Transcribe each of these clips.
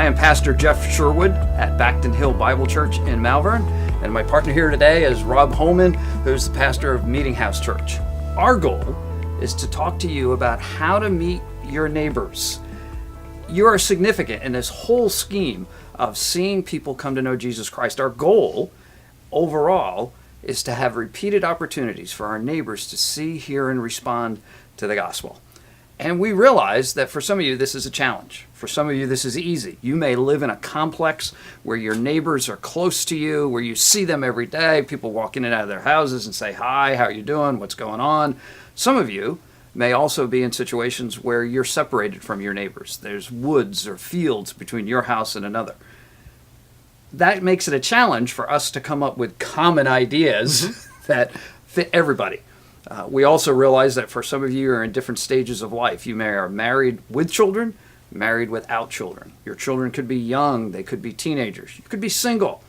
I am Pastor Jeff Sherwood at Backton Hill Bible Church in Malvern, and my partner here today is Rob Holman, who's the pastor of Meeting House Church. Our goal is to talk to you about how to meet your neighbors. You are significant in this whole scheme of seeing people come to know Jesus Christ. Our goal overall is to have repeated opportunities for our neighbors to see, hear, and respond to the gospel. And we realize that for some of you, this is a challenge. For some of you, this is easy. You may live in a complex where your neighbors are close to you, where you see them every day. People walk in and out of their houses and say, hi, how are you doing? What's going on? Some of you may also be in situations where you're separated from your neighbors. There's woods or fields between your house and another. That makes it a challenge for us to come up with common ideas that fit everybody. We also realize that for some of you are in different stages of life. You may are married with children, married without children. Your children could be young, they could be teenagers, you could be single.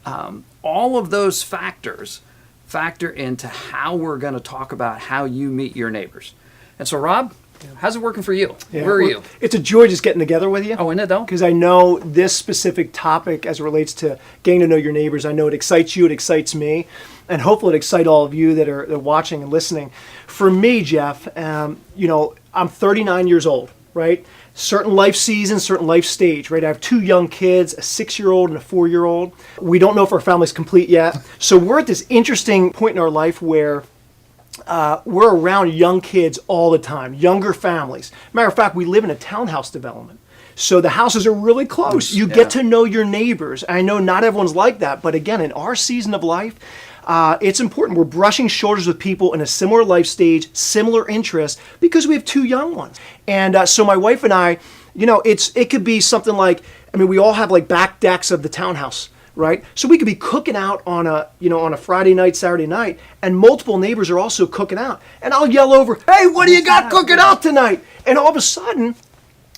All of those factors factor into how we're going to talk about how you meet your neighbors. And so, Rob, how's it working for you? Yeah, Where are you? It's a joy just getting together with you. Oh, isn't it though? Because I know this specific topic as it relates to getting to know your neighbors, I know it excites you, it excites me, and hopefully it excites all of you that are watching and listening. For me, Jeff, I'm 39 years old, right? Certain life season, certain life stage, right? I have two young kids, a 6-year-old and a 4-year-old. We don't know if our family's complete yet. So we're at this interesting point in our life where we're around young kids all the time, younger families. Matter of fact, we live in a townhouse development. So the houses are really close. You get to know your neighbors. I know not everyone's like that, but again, in our season of life, it's important. We're brushing shoulders with people in a similar life stage, similar interests, because we have two young ones. And so my wife and I, it could be something like, we all have like back decks of the townhouse, right? So we could be cooking out on a Friday night, Saturday night, and multiple neighbors are also cooking out. And I'll yell over, hey, what do you got cooking out tonight? And all of a sudden,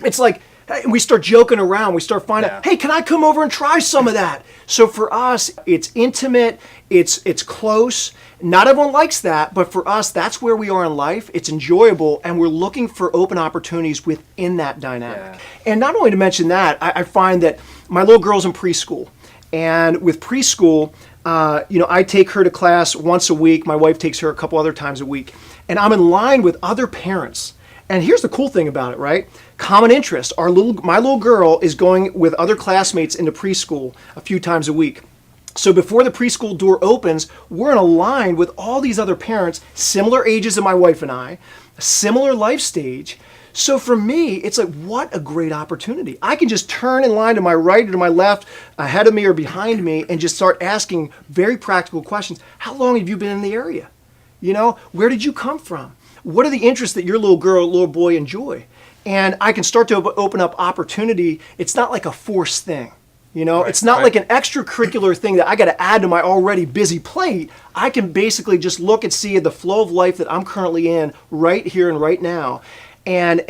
it's like, we start joking around. We start finding out, hey, can I come over and try some of that? So for us, it's intimate, it's close. Not everyone likes that, but for us, that's where we are in life. It's enjoyable, and we're looking for open opportunities within that dynamic. Yeah. And not only to mention that, I find that my little girl's in preschool. And with preschool, I take her to class once a week. My wife takes her a couple other times a week. And I'm in line with other parents. And here's the cool thing about it, right? Common interest. My little girl is going with other classmates into preschool a few times a week. So before the preschool door opens, we're in a line with all these other parents, similar ages than my wife and I, similar life stage. So for me, it's like, what a great opportunity. I can just turn in line to my right or to my left, ahead of me or behind me, and just start asking very practical questions. How long have you been in the area? Where did you come from? What are the interests that your little girl, little boy enjoy? And I can start to open up opportunity. It's not like a forced thing. It's not like an extracurricular thing that I got to add to my already busy plate. I can basically just look and see the flow of life that I'm currently in right here and right now. And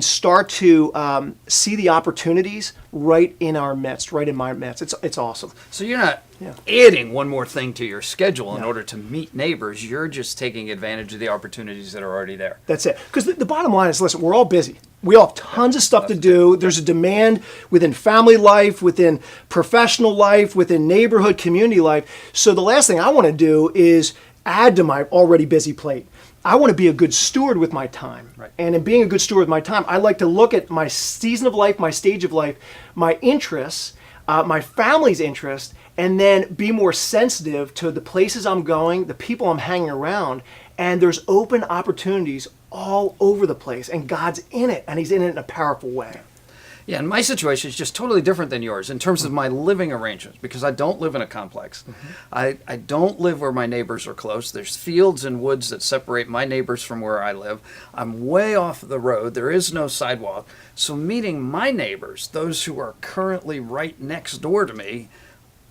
start to see the opportunities right in our midst, right in my midst. It's awesome. So you're not adding one more thing to your schedule in order to meet neighbors. You're just taking advantage of the opportunities that are already there. That's it. Because the bottom line is, listen, we're all busy. We all have tons of stuff to do. There's a demand within family life, within professional life, within neighborhood, community life. So the last thing I want to do is add to my already busy plate. I want to be a good steward with my time. Right. And in being a good steward with my time, I like to look at my season of life, my stage of life, my interests, my family's interest, and then be more sensitive to the places I'm going, the people I'm hanging around. And there's open opportunities all over the place, and God's in it, and He's in it in a powerful way. Yeah, and my situation is just totally different than yours in terms of my living arrangements, because I don't live in a complex. I don't live where my neighbors are close. There's fields and woods that separate my neighbors from where I live. I'm way off the road. There is no sidewalk. So meeting my neighbors, those who are currently right next door to me,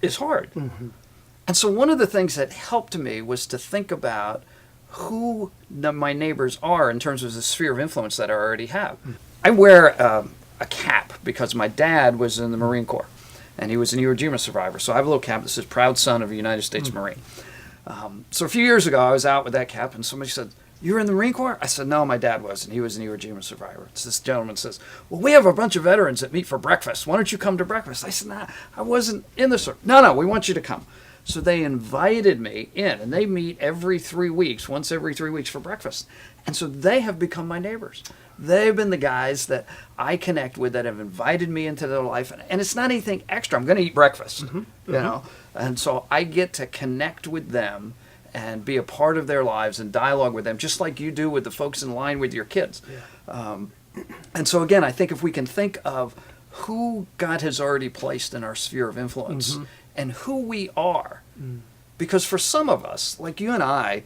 is hard. And so one of the things that helped me was to think about who my neighbors are in terms of the sphere of influence that I already have. I wear a cap because my dad was in the Marine Corps and he was an Iwo Jima survivor. So I have a little cap that says proud son of a United States Marine. So a few years ago I was out with that cap and somebody said, "You're in the Marine Corps?" I said, "No, my dad was, and he was an Iwo Jima survivor." So this gentleman says, "Well, we have a bunch of veterans that meet for breakfast. Why don't you come to breakfast?" I said, "Nah, I wasn't in the service." No, we want you to come." So they invited me in, and they meet every 3 weeks, once every 3 weeks for breakfast. And so they have become my neighbors. They've been the guys that I connect with that have invited me into their life. And it's not anything extra. I'm going to eat breakfast, you know. And so I get to connect with them and be a part of their lives and dialogue with them, just like you do with the folks in line with your kids. Yeah. And so again, I think if we can think of who God has already placed in our sphere of influence and who we are, because for some of us, like you and I,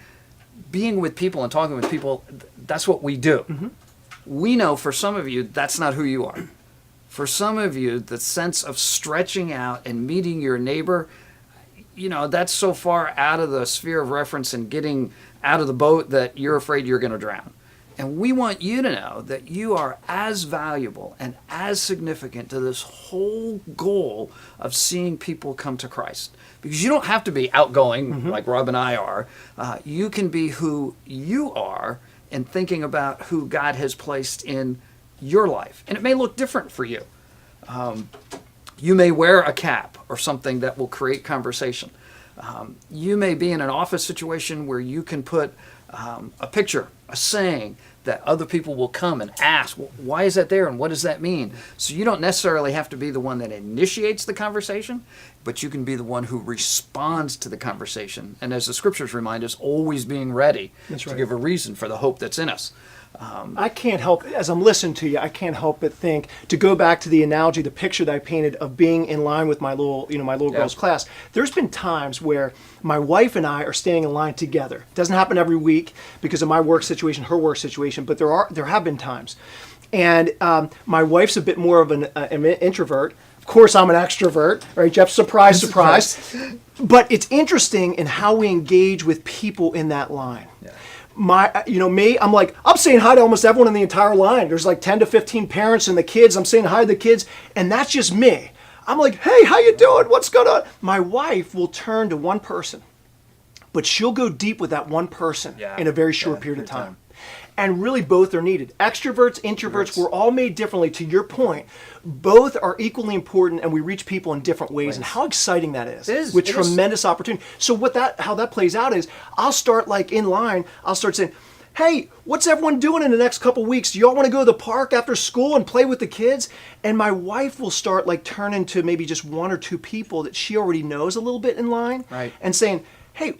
being with people and talking with people, that's what we do. We know for some of you, that's not who you are. For some of you, the sense of stretching out and meeting your neighbor, you know, that's so far out of the sphere of reference and getting out of the boat that you're afraid you're going to drown. And we want you to know that you are as valuable and as significant to this whole goal of seeing people come to Christ. Because you don't have to be outgoing like Rob and I are. You can be who you are in thinking about who God has placed in your life. And it may look different for you. You may wear a cap or something that will create conversation. You may be in an office situation where you can put a picture, a saying that other people will come and ask, well, why is that there and what does that mean? So you don't necessarily have to be the one that initiates the conversation, but you can be the one who responds to the conversation. And as the scriptures remind us, always being ready to give a reason for the hope that's in us. I can't help, as I'm listening to you, I can't help but think, to go back to the analogy, the picture that I painted of being in line with my little girl's class. There's been times where my wife and I are standing in line together. It doesn't happen every week because of my work situation, her work situation, but there have been times. And my wife's a bit more of an introvert. Of course, I'm an extrovert, right, Jeff? Surprise. But it's interesting in how we engage with people in that line. Yeah. I'm like, I'm saying hi to almost everyone in the entire line. There's like 10 to 15 parents and the kids. I'm saying hi to the kids, and that's just me. I'm like, hey, how you doing? What's going on? My wife will turn to one person, but she'll go deep with that one person in a very short period of time. And really both are needed. Extroverts, introverts, we're all made differently. To your point, both are equally important, and we reach people in different ways. And how exciting that is. With tremendous opportunity. So how that plays out is, I'll start like in line, I'll start saying, hey, what's everyone doing in the next couple weeks? Do y'all want to go to the park after school and play with the kids? And my wife will start like turning to maybe just one or two people that she already knows a little bit in line. And saying, hey,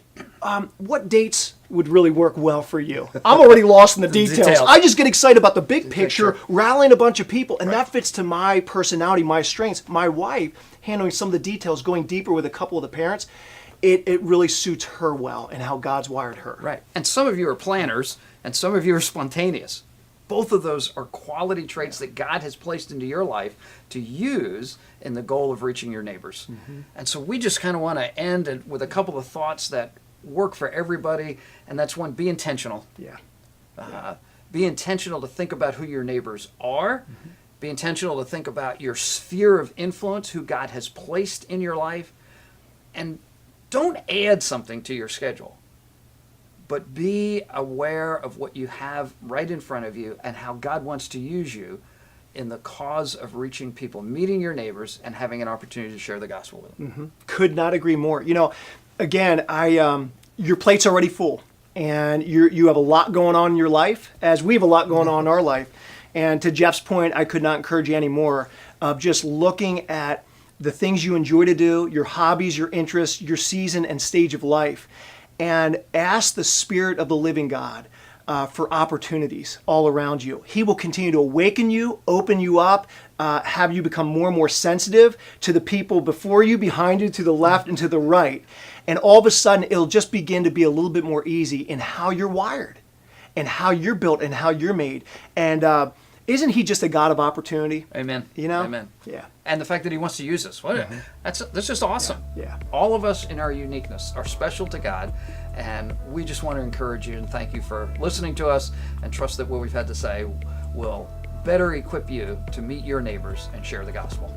what dates would really work well for you? I'm already lost in the details. I just get excited about the big picture, rallying a bunch of people, and that fits to my personality, my strengths. My wife, handling some of the details, going deeper with a couple of the parents, it really suits her well and how God's wired her. Right. And some of you are planners, and some of you are spontaneous. Both of those are quality traits that God has placed into your life to use in the goal of reaching your neighbors. And so we just kind of want to end with a couple of thoughts that work for everybody, and that's one, be intentional. Be intentional to think about who your neighbors are. Be intentional to think about your sphere of influence, who God has placed in your life. And don't add something to your schedule, but be aware of what you have right in front of you and how God wants to use you in the cause of reaching people, meeting your neighbors, and having an opportunity to share the gospel with them. Could not agree more. You know, again, your plate's already full, and you have a lot going on in your life, as we have a lot going on in our life. And to Jeff's point, I could not encourage you any more of just looking at the things you enjoy to do, your hobbies, your interests, your season and stage of life, and ask the Spirit of the living God for opportunities all around you. He will continue to awaken you, open you up, have you become more and more sensitive to the people before you, behind you, to the left and to the right. And all of a sudden, it'll just begin to be a little bit more easy in how you're wired and how you're built and how you're made. And isn't he just a God of opportunity? Amen. You know? Amen. Yeah. And the fact that he wants to use us. That's just awesome. Yeah. All of us in our uniqueness are special to God, and we just want to encourage you and thank you for listening to us, and trust that what we've had to say will better equip you to meet your neighbors and share the gospel.